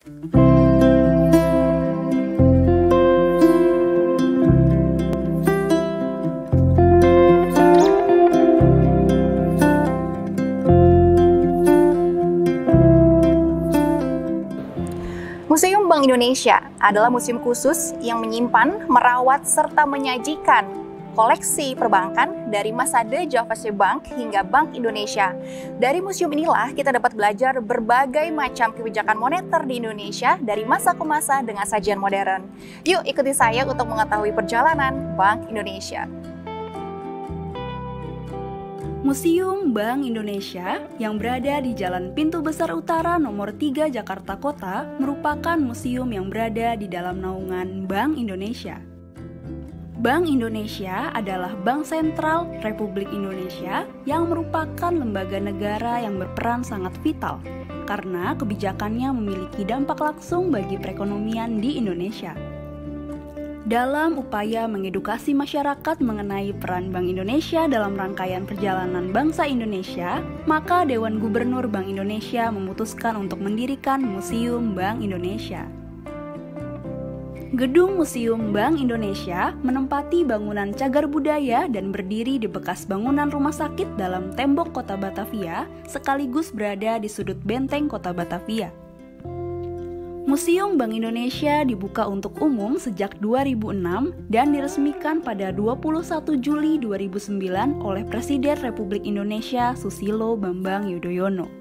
Museum Bank Indonesia adalah museum khusus yang menyimpan, merawat, serta menyajikan koleksi perbankan dari masa The Javaasche Bank hingga Bank Indonesia. Dari museum inilah kita dapat belajar berbagai macam kebijakan moneter di Indonesia dari masa ke masa dengan sajian modern. Yuk ikuti saya untuk mengetahui perjalanan Bank Indonesia. Museum Bank Indonesia yang berada di Jalan Pintu Besar Utara nomor 3 Jakarta Kota merupakan museum yang berada di dalam naungan Bank Indonesia. Bank Indonesia adalah bank sentral Republik Indonesia yang merupakan lembaga negara yang berperan sangat vital karena kebijakannya memiliki dampak langsung bagi perekonomian di Indonesia. Dalam upaya mengedukasi masyarakat mengenai peran Bank Indonesia dalam rangkaian perjalanan bangsa Indonesia, maka Dewan Gubernur Bank Indonesia memutuskan untuk mendirikan Museum Bank Indonesia. Gedung Museum Bank Indonesia menempati bangunan cagar budaya dan berdiri di bekas bangunan rumah sakit dalam tembok kota Batavia, sekaligus berada di sudut benteng kota Batavia. Museum Bank Indonesia dibuka untuk umum sejak 2006 dan diresmikan pada 21 Juli 2009 oleh Presiden Republik Indonesia Susilo Bambang Yudhoyono.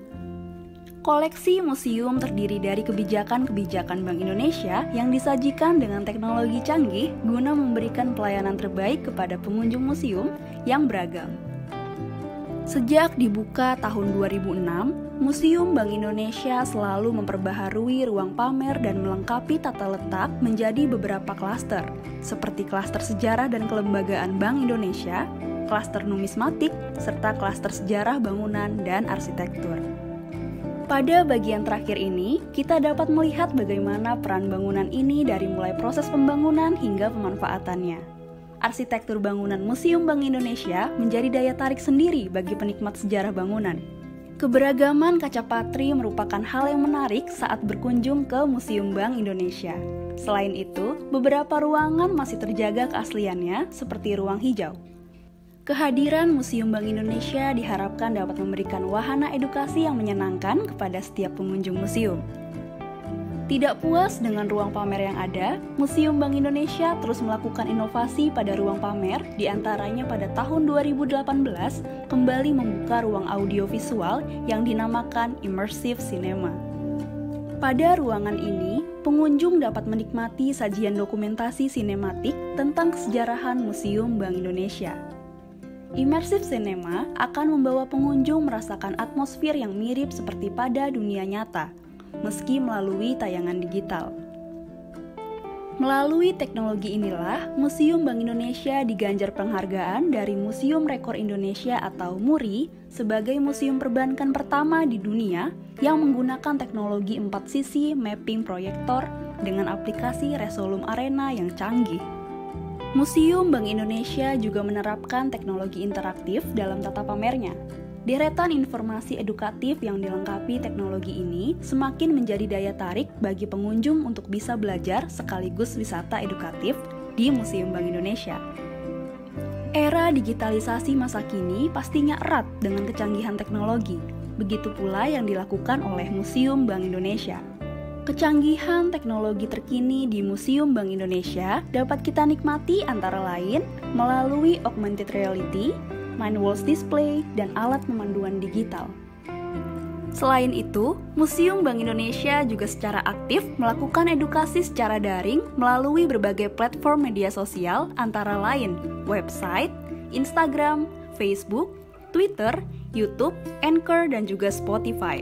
Koleksi museum terdiri dari kebijakan-kebijakan Bank Indonesia yang disajikan dengan teknologi canggih guna memberikan pelayanan terbaik kepada pengunjung museum yang beragam. Sejak dibuka tahun 2006, Museum Bank Indonesia selalu memperbaharui ruang pamer dan melengkapi tata letak menjadi beberapa klaster, seperti klaster sejarah dan kelembagaan Bank Indonesia, klaster numismatik, serta klaster sejarah bangunan dan arsitektur. Pada bagian terakhir ini, kita dapat melihat bagaimana peran bangunan ini dari mulai proses pembangunan hingga pemanfaatannya. Arsitektur bangunan Museum Bank Indonesia menjadi daya tarik sendiri bagi penikmat sejarah bangunan. Keberagaman kaca patri merupakan hal yang menarik saat berkunjung ke Museum Bank Indonesia. Selain itu, beberapa ruangan masih terjaga keasliannya, seperti ruang hijau. Kehadiran Museum Bank Indonesia diharapkan dapat memberikan wahana edukasi yang menyenangkan kepada setiap pengunjung museum. Tidak puas dengan ruang pamer yang ada, Museum Bank Indonesia terus melakukan inovasi pada ruang pamer, diantaranya pada tahun 2018 kembali membuka ruang audiovisual yang dinamakan Immersive Cinema. Pada ruangan ini, pengunjung dapat menikmati sajian dokumentasi sinematik tentang kesejarahan Museum Bank Indonesia. Immersive Cinema akan membawa pengunjung merasakan atmosfer yang mirip seperti pada dunia nyata, meski melalui tayangan digital. Melalui teknologi inilah, Museum Bank Indonesia diganjar penghargaan dari Museum Rekor Indonesia atau MURI sebagai museum perbankan pertama di dunia yang menggunakan teknologi 4 sisi mapping proyektor dengan aplikasi Resolum Arena yang canggih. Museum Bank Indonesia juga menerapkan teknologi interaktif dalam tata pamernya. Deretan informasi edukatif yang dilengkapi teknologi ini semakin menjadi daya tarik bagi pengunjung untuk bisa belajar sekaligus wisata edukatif di Museum Bank Indonesia. Era digitalisasi masa kini pastinya erat dengan kecanggihan teknologi, begitu pula yang dilakukan oleh Museum Bank Indonesia. Kecanggihan teknologi terkini di Museum Bank Indonesia dapat kita nikmati antara lain melalui augmented reality, mind walls display, dan alat pemanduan digital. Selain itu, Museum Bank Indonesia juga secara aktif melakukan edukasi secara daring melalui berbagai platform media sosial antara lain website, Instagram, Facebook, Twitter, YouTube, Anchor, dan juga Spotify.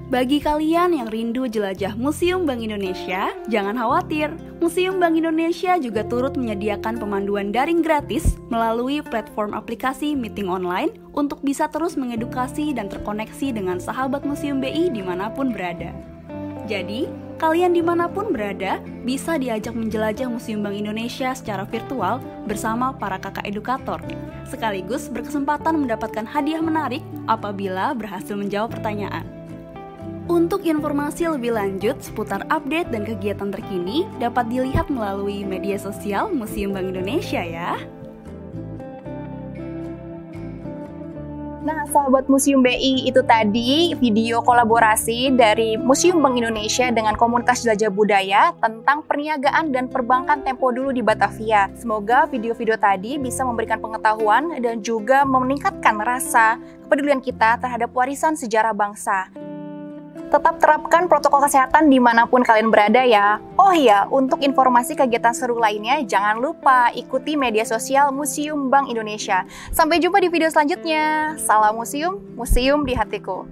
Bagi kalian yang rindu jelajah Museum Bank Indonesia, jangan khawatir. Museum Bank Indonesia juga turut menyediakan pemanduan daring gratis melalui platform aplikasi meeting online untuk bisa terus mengedukasi dan terkoneksi dengan sahabat Museum BI dimanapun berada. Jadi, kalian dimanapun berada bisa diajak menjelajah Museum Bank Indonesia secara virtual bersama para kakak edukator, sekaligus berkesempatan mendapatkan hadiah menarik apabila berhasil menjawab pertanyaan. Untuk informasi lebih lanjut seputar update dan kegiatan terkini dapat dilihat melalui media sosial Museum Bank Indonesia ya. Nah, sahabat Museum BI, itu tadi video kolaborasi dari Museum Bank Indonesia dengan komunitas jelajah budaya tentang perniagaan dan perbankan tempo dulu di Batavia. Semoga video-video tadi bisa memberikan pengetahuan dan juga meningkatkan rasa kepedulian kita terhadap warisan sejarah bangsa. Tetap terapkan protokol kesehatan dimanapun kalian berada ya. Oh iya, untuk informasi kegiatan seru lainnya, jangan lupa ikuti media sosial Museum Bank Indonesia. Sampai jumpa di video selanjutnya. Salam museum, museum di hatiku.